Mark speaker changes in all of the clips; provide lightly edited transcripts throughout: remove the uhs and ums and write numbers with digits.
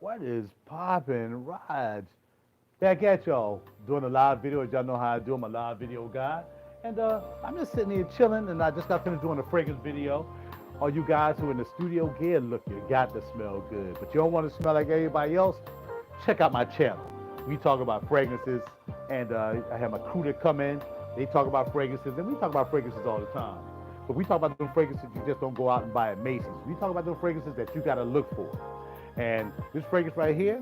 Speaker 1: What is poppin', Raj? Back at y'all, doing a live video. As y'all know how I do, I'm a live video guy. And I'm just sitting here chilling, and I just got finished doing a fragrance video. All you guys who are in the studio gear, look, you got to smell good. But you don't want to smell like everybody else? Check out my channel. We talk about fragrances, and I have my crew that come in. They talk about fragrances, and we talk about fragrances all the time. But we talk about them fragrances you just don't go out and buy at Macy's. We talk about them fragrances that you got to look for. And this fragrance right here,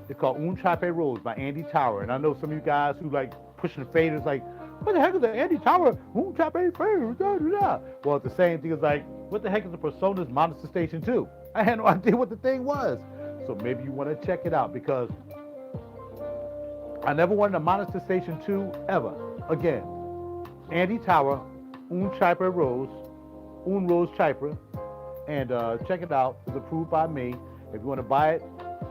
Speaker 1: it's called Un Chape Rose by Andy Tower. And I know some of you guys who like pushing faders like, what the heck is the Andy Tower Un Chape Fader? Da, da, da. Well, it's the same thing as like, what the heck is the Presonus Monster Station 2? I had no idea what the thing was. So maybe you want to check it out because I never wanted a Monster Station 2 ever. Again, Andy Tower, Un Chape Rose, Un Rose Chypre. And check it out. It's approved by me. If you want to buy it,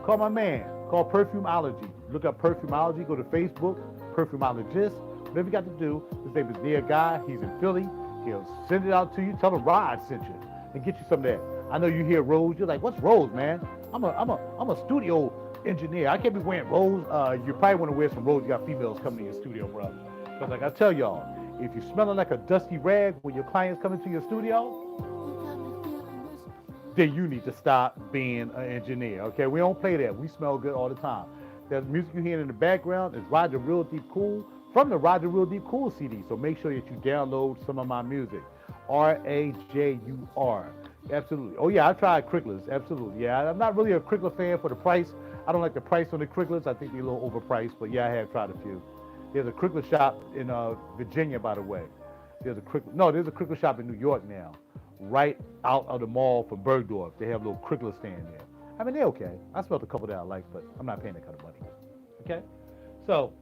Speaker 1: call my man. Call Perfumology. Look up Perfumology. Go to Facebook, Perfumologist. Whatever you got to do. His name is Near Guy. He's in Philly. He'll send it out to you. Tell him Rod sent you, and get you some of that. I know you hear Rose. You're like, what's Rose, man? I'm a studio engineer. I can't be wearing Rose. You probably want to wear some Rose. You got females coming to your studio, brother. Because like I tell y'all, if you're smelling like a dusty rag when your clients come into your studio, then you need to stop being an engineer. Okay, we don't play that. We smell good all the time. The music you're hearing in the background is Roger Real Deep Cool from the Roger Real Deep Cool CD. So make sure that you download some of my music. Rajur. Absolutely. Oh yeah, I tried Cricklers. Absolutely. Yeah, I'm not really a Crickler fan for the price. I don't like the price on the Cricklers. I think they're a little overpriced. But yeah, I have tried a few. There's a Crickler shop in Virginia, by the way. There's a Crickler shop in New York now, right out of the mall for Bergdorf. They have a little Crickler stand there. I mean, they're okay. I smelled a couple that I like, but I'm not paying that kind of money. Okay? So,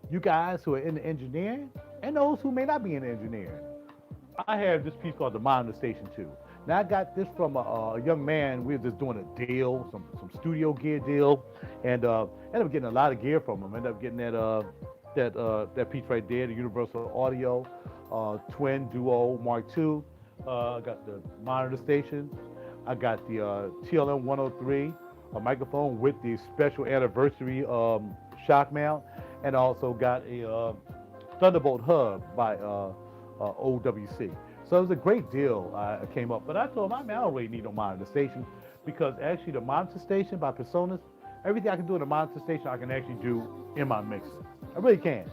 Speaker 1: you guys who are in the engineering, and those who may not be in the engineering, I have this piece called the Monitor Station 2. Now, I got this from a young man. We were just doing a deal, some studio gear deal, and ended up getting a lot of gear from him. Ended up getting that piece right there, the Universal Audio Twin Duo Mark II. I got the monitor station. I got the TLM 103, a microphone with the special anniversary shock mount, and also got a Thunderbolt hub by OWC. So it was a great deal I came up. But I told him, I don't really need no monitor station because actually the monitor station by Presonus, everything I can do in the monitor station, I can actually do in my mixer. I really can.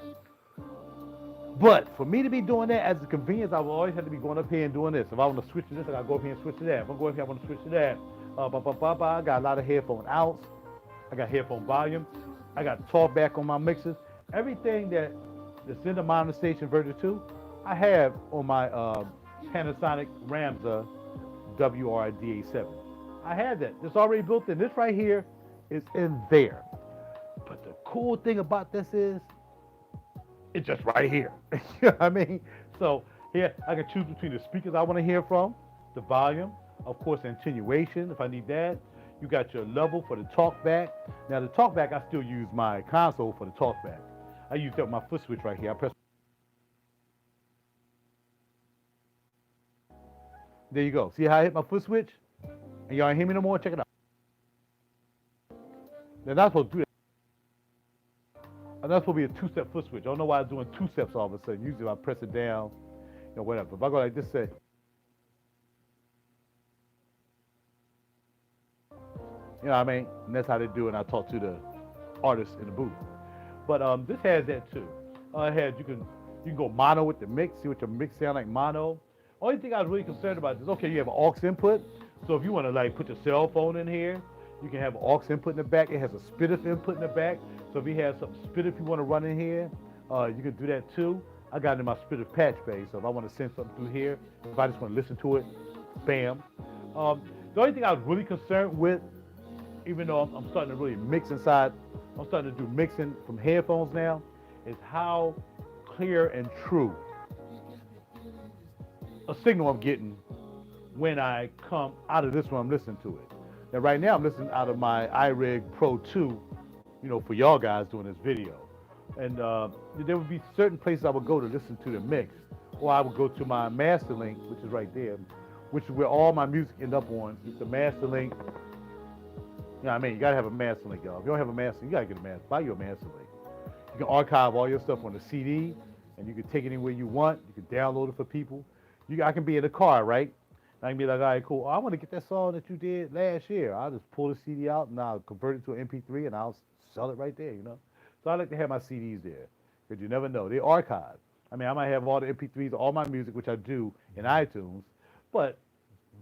Speaker 1: But for me to be doing that as a convenience, I will always have to be going up here and doing this. If I want to switch to this, I gotta go up here and switch to that. If I'm going up here, I want to switch to that. I got a lot of headphone outs. I got headphone volume. I got talkback on my mixers. Everything that's in the monitor station version 2, I have on my Panasonic Ramza WRDA7. I have that. It's already built in. This right here is in there. But the cool thing about this is, it's just right here. You know what I mean? So here I can choose between the speakers I want to hear from, the volume, of course, attenuation if I need that. You got your level for the talkback. Now the talkback, I still use my console for the talkback. I use that with my foot switch right here. I press. There you go. See how I hit my foot switch? And y'all ain't hear me no more? Check it out. They're not supposed to do that. And that's supposed to be a two-step foot switch. I don't know why I'm doing two steps all of a sudden. Usually I press it down, whatever. If I go like this, say, you know what I mean? And that's how they do it. And I talk to the artists in the booth. But this has that too. You can go mono with the mix, see what your mix sound like mono. Only thing I was really concerned about is, okay, you have an aux input. So if you want to like put your cell phone in here, you can have an aux input in the back. It has a SPDIF input in the back. So if you have some SPDIF you want to run in here, you can do that too. I got it in my SPDIF patch bay. So if I want to send something through here, if I just want to listen to it, bam. The only thing I was really concerned with, even though I'm starting to really mix inside, I'm starting to do mixing from headphones now, is how clear and true a signal I'm getting when I come out of this one, I'm listening to it. Now right now I'm listening out of my iRig Pro 2, for y'all guys doing this video. And there would be certain places I would go to listen to the mix. Or I would go to my master link, which is right there, which is where all my music end up on. It's the master link You know what I mean? You gotta have a master link, y'all. If you don't have a master, you gotta get a master. Buy you a master link. You can archive all your stuff on the CD, and you can take it anywhere you want. You can download it for people. I can be in the car, right? And I can be like, all right, cool. Oh, I want to get that song that you did last year. I'll just pull the CD out and I'll convert it to an MP3 and I'll sell it right there, you know? So I like to have my CDs there because you never know. They're archived. I mean, I might have all the MP3s, all my music, which I do in iTunes, but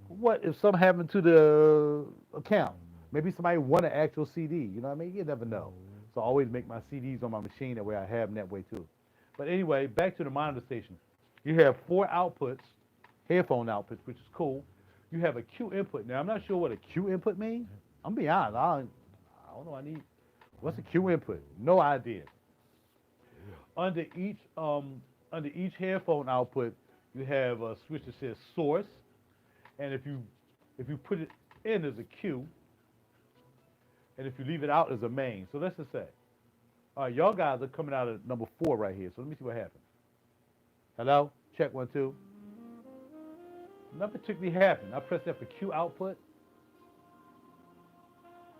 Speaker 1: what if something happened to the account? Maybe somebody won an actual CD. You know what I mean? You never know. So I always make my CDs on my machine that way I have them that way too. But anyway, back to the monitor station. You have 4 outputs, headphone outputs, which is cool. You have a Q input. Now I'm not sure what a Q input means. I'm being honest. I don't know. What's a Q input? No idea. Under each headphone output, you have a switch that says source, and if you put it in as a Q, and if you leave it out as a main. So let's just say, all right, y'all guys are coming out of number 4 right here. So let me see what happens. Hello? Check 1, 2. Nothing particularly happened. I pressed that for Q output.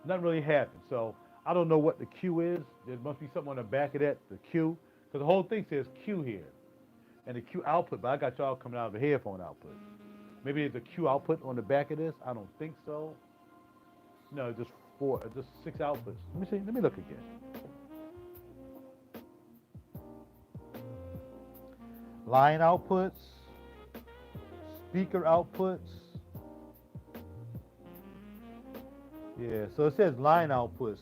Speaker 1: Nothing really happened. So I don't know what the Q is. There must be something on the back of that, the Q, because the whole thing says Q here. And the Q output, but I got y'all coming out of the headphone output. Maybe there's a Q output on the back of this. I don't think so. No, just 6 outputs. Let me see. Let me look again. Line outputs, speaker outputs. Yeah, so it says line outputs.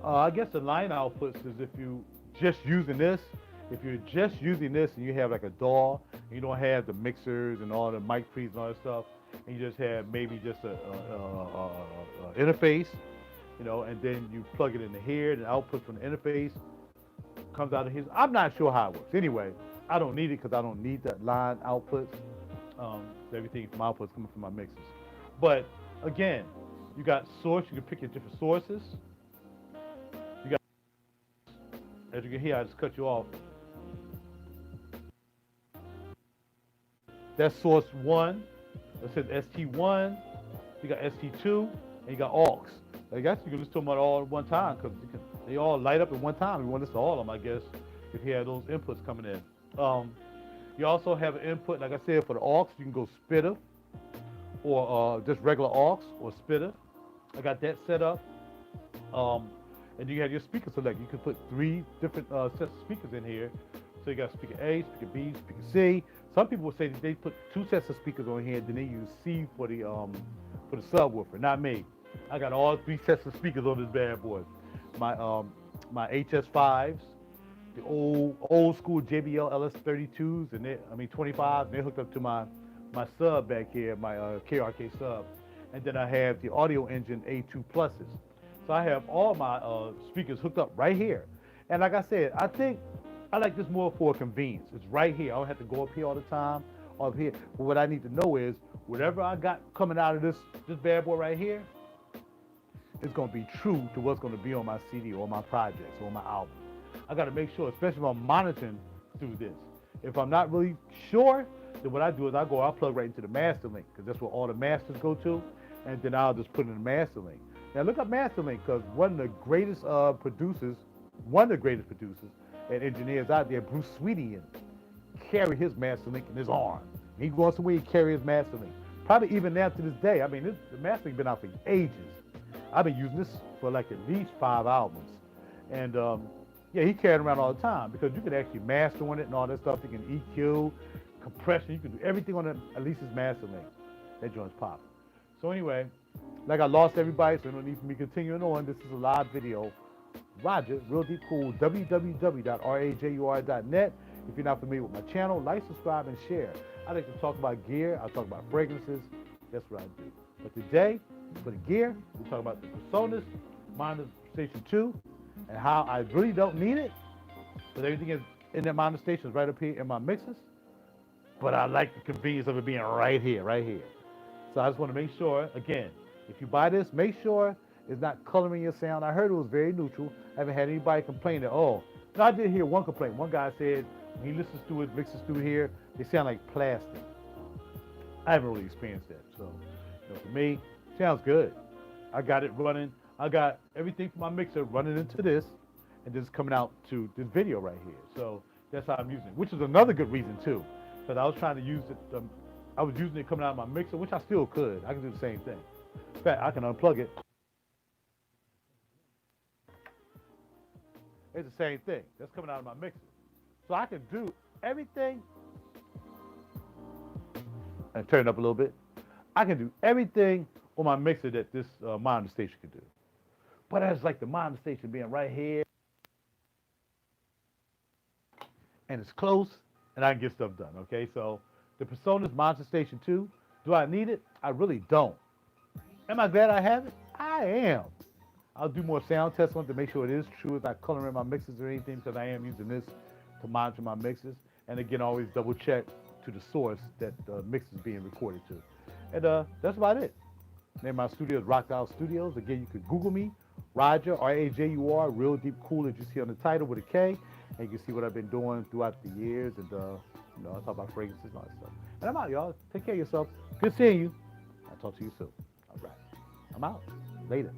Speaker 1: I guess the line outputs is if you just using this. If you're just using this and you have like a DAW, and you don't have the mixers and all the mic pre's and all that stuff, and you just have maybe just a interface, you know, and then you plug it into here, the output from the interface comes out of here. I'm not sure how it works. Anyway, I don't need it because I don't need that line outputs. Everything from outputs coming from my mixers. But again, you got source. You can pick your different sources. You got, as you can hear, I just cut you off. That's source 1. It says ST1. You got ST2, and you got aux. I guess you can listen to them all at one time because they all light up at one time. You want to listen to all of them, I guess, if you have those inputs coming in. You also have an input, like I said, for the aux. You can go spitter or just regular aux or spitter. I got that set up. And you have your speaker select. You can put 3 different sets of speakers in here. So you got speaker A, speaker B, speaker C. Some people will say that they put 2 sets of speakers on here, then they use C for the subwoofer. Not me. I got all 3 sets of speakers on this bad boy. My HS5s, the old school JBL LS32s, and 25s, and they're hooked up to my sub back here, my KRK sub. And then I have the Audio Engine A2 Pluses. So I have all my speakers hooked up right here. And like I said, I think I like this more for convenience. It's right here. I don't have to go up here all the time or up here. But what I need to know is whatever I got coming out of this bad boy right here is going to be true to what's going to be on my CD or my projects or my album. I got to make sure, especially if I'm monitoring through this. If I'm not really sure, then what I do is I'll plug right into the master link because that's where all the masters go to. And then I'll just put in the master link. Now look up master link because one of the greatest producers and engineers out there, Bruce Sweetian, carry his master link in his arm. He goes somewhere, he carry his master link. Probably even now to this day. I mean, the master link been out for ages. I've been using this for like at least 5 albums. And yeah, he carried it around all the time because you can actually master on it and all that stuff. You can EQ, compression, you can do everything on it, at least his master link. That joint's popping. So anyway, like I lost everybody, so no need for me continuing on. This is a live video. Roger, Real Deep Cool, www.rajur.net. If you're not familiar with my channel, like, subscribe, and share. I like to talk about gear. I talk about fragrances. That's what I do. But today, for the gear, we talk about the Presonus Monitor Station 2 and how I really don't need it. But everything is in that monitor station is right up here in my mixes. But I like the convenience of it being right here, right here. So I just want to make sure, again, if you buy this, make sure it's not coloring your sound. I heard it was very neutral. I haven't had anybody complain that, oh, no, I did hear one complaint. One guy said when he listens to it, mixes through here, they sound like plastic. I haven't really experienced that. So for me, it sounds good. I got it running. I got everything from my mixer running into this, and just coming out to this video right here. So that's how I'm using it, which is another good reason too, because I was trying to use it. I was using it coming out of my mixer, which I still could. I can do the same thing. In fact, I can unplug it. It's the same thing. That's coming out of my mixer. So I can do everything. And turn it up a little bit. I can do everything on my mixer that this monitor station can do. But as like the monitor station being right here, and it's close, and I can get stuff done. Okay, so the Presonus monitor station 2, do I need it? I really don't. Am I glad I have it? I am. I'll do more sound tests on it to make sure it is true if I color in my mixes or anything, because I am using this to monitor my mixes. And again, always double check to the source that the mix is being recorded to. And that's about it. Name of my studio is Rock Out Studios. Again, you can Google me, Roger, R-A-J-U-R, Real Deep Cool, as you see on the title with a K. And you can see what I've been doing throughout the years. And, I talk about fragrances and all that stuff. And I'm out, y'all. Take care of yourself. Good seeing you. I'll talk to you soon. All right. I'm out. Later.